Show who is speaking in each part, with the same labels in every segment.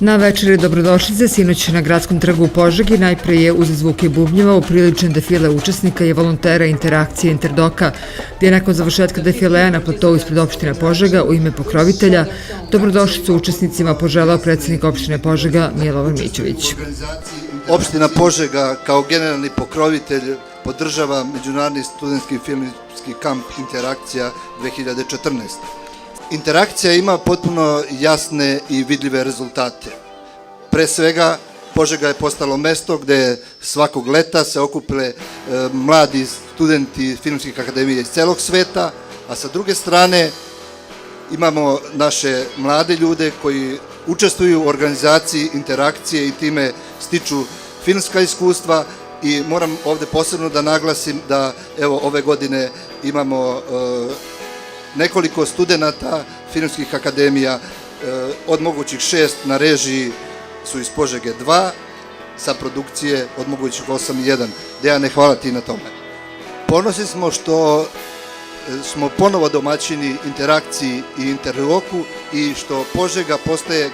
Speaker 1: Na večeri dobrodošlice sinoć na Gradskom trgu u Požegi najpre je uz zvuke bubnjeva upriličen defile učesnika i volontera interakcije Interdoka, gdje je nakon završetka defilea na platovu ispred opštine Požega u ime pokrovitelja dobrodošlicu učesnicima poželao predsjednik opštine Požega Milovan Mićović.
Speaker 2: Opština Požega kao generalni pokrovitelj podržava Međunarodni studentski filmski kamp Interakcija 2014. Interakcija ima potpuno jasne i vidljive rezultate. Pre svega, Požega je postalo mesto gde svakog leta se okupile mladi studenti filmskih akademija iz celog sveta, a sa druge strane imamo naše mlade ljude koji učestvuju u organizaciji interakcije i time stiču filmska iskustva i moram ovde posebno da naglasim da evo ove godine imamo nekoliko studenata filmskih akademija, od mogućih 6 na režiji su iz Požege 2, sa produkcije od mogućih 8 i 1. Dejane, hvala ti na tome. Ponosni smo što smo ponovo domaćini interakciji i Interdoku i što Požega postaje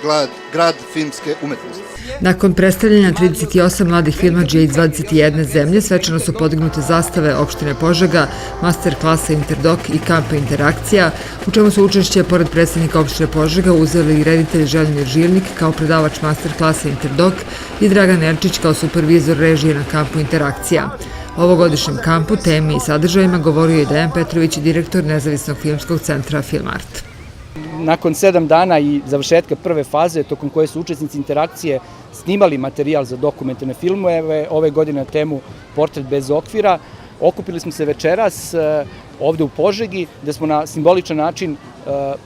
Speaker 2: grad filmske umetnosti.
Speaker 1: Nakon predstavljanja 38 mladih filmadžija iz 21 zemlje, svečano su podignute zastave opštine Požega, master klasa Interdok i kampa Interakcija, u čemu su učešće, pored predsjednika opštine Požega, uzeli i reditelj Željomir Žilnik kao predavač master klasa Interdok i Dragan Erčić kao supervizor režije na kampu Interakcija. O ovogodišnjem kampu, temi i sadržajima govorio je Dejan Petrović, direktor Nezavisnog filmskog centra Filmart.
Speaker 3: Nakon 7 dana i završetka prve faze, tokom koje su učesnici interakcije snimali materijal za dokumentarne filmove, ove godine na temu Portret bez okvira, okupili smo se večeras ovde u Požegi, gde smo na simboličan način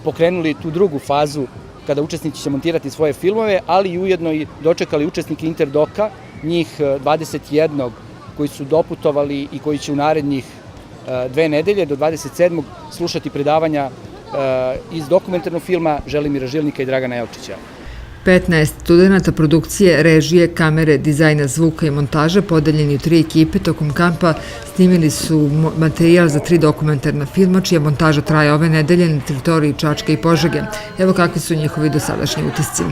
Speaker 3: pokrenuli tu drugu fazu kada učesnici će montirati svoje filmove, ali i ujedno i dočekali učesnike Interdoka, njih 21 koji su doputovali i koji će u narednih 2 nedelje do 27. slušati predavanja iz dokumentarnog filma Želimira Žilnika i Dragana Elčića.
Speaker 1: 15 studenata produkcije, režije, kamere, dizajna zvuka i montaže podeljeni u 3 ekipe tokom kampa snimili su materijal za 3 dokumentarna filma, čija montaža traje ove nedelje na teritoriji Čačka i Požege. Evo kakvi su njihovi dosadašnji utisci.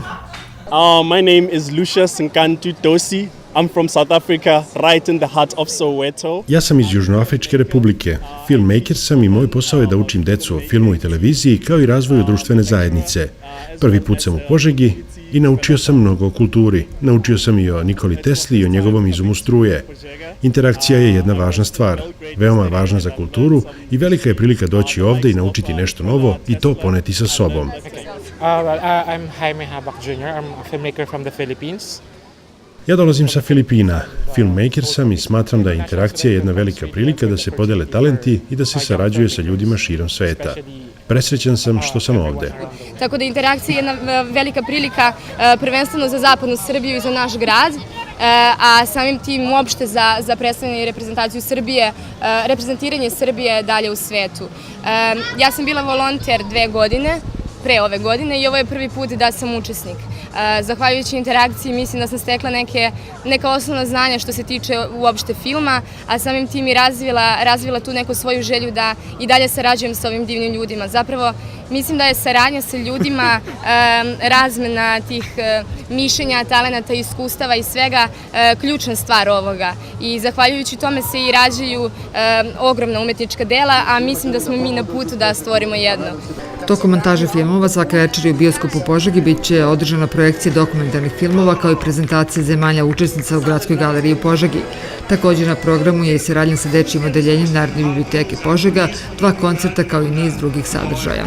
Speaker 4: My name is Lucius Nkantu Tosi. I'm from South Africa, right in the heart of Soweto.
Speaker 5: Ja sam iz Južnoafričke republike. Filmmaker sam i moj posao je da učim decu o filmu i televiziji kao i razvoju društvene zajednice. Prvi put sam u Požegi i naučio sam mnogo o kulturi. Naučio sam i o Nikoli Tesli i o njegovom izumu struje. Interakcija je jedna važna stvar, veoma važna za kulturu i velika je prilika doći ovde i naučiti nešto novo i to poneti sa sobom.
Speaker 6: I'm Jaime Habak Jr. I'm a filmmaker from the Philippines.
Speaker 5: Ja dolazim sa Filipina. Filmmaker sam i smatram da je interakcija jedna velika prilika da se podele talenti i da se sarađuje sa ljudima širom sveta. Presrećan sam što sam ovde.
Speaker 7: Tako da interakcija je jedna velika prilika prvenstveno za zapadnu Srbiju i za naš grad, a samim tim uopšte za predstavljanje i reprezentaciju Srbije, reprezentiranje Srbije dalje u svetu. Ja sam bila volonter 2 godine, pre ove godine, i ovo je prvi put da sam učesnik. Zahvaljujući interakciji mislim da sam stekla neka osnovna znanja što se tiče uopšte filma, a samim tim i razvila tu neku svoju želju da i dalje sarađujem sa ovim divnim ljudima. Zapravo mislim da je saradnja sa ljudima, razmena tih mišljenja, talenata, iskustava i svega ključna stvar ovoga. I zahvaljujući tome se i rađaju ogromna umetnička dela, a mislim da smo mi na putu da stvorimo jedno.
Speaker 1: Tokom montaže filmova svake večeri u bioskopu Požegi bit će održana projekcija dokumentarnih filmova kao i prezentacija zemalja učesnica u Gradskoj galeriji u Požegi. Također na programu je i saradnja sa dečijim odeljenjem Narodne biblioteke Požega, 2 koncerta kao i niz drugih sadržaja.